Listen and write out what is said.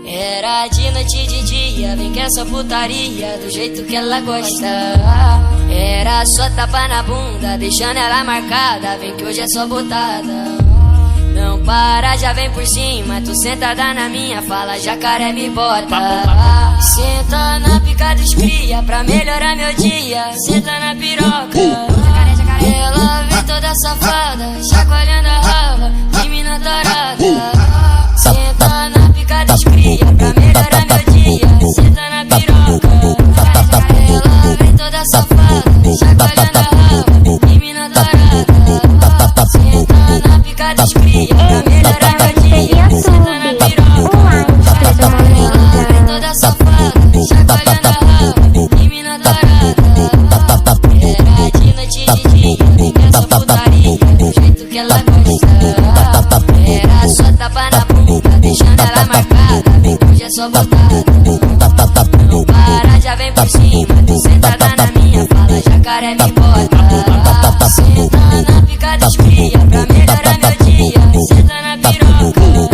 Era de noite e de dia, vem que é só putaria, do jeito que ela gosta. Era só tapa na bunda, deixando ela marcada, vem que hoje é só botada. Não para, já vem por cima, tu sentada na minha, fala jacaré me bota. Senta na pica dos cria, pra melhorar meu dia, senta na piroca. Ela vem toda safada, chacoalhando a raba, que mina tarada. Senta na pica dos cria, pra melhorar meu dia, senta na piroca. Ela vem toda safada, chacoalhando a raba, que mina tarada. Senta na pica dos cria, pra melhorar meu dia, senta na piroca. Ela vem toda safada, chacoalhando a raba, que mina tarada. Era de noite e de dia, vem que é só putaria, do jeito que ela gosta. Era só tapa na bunda, deixando ela marcada, vem que hoje é só botada. Não para, já vem por cima, tu sentada na minha, fala jacaré me bota. Senta na pica dos cria, pra melhorar meu dia, senta na piroca.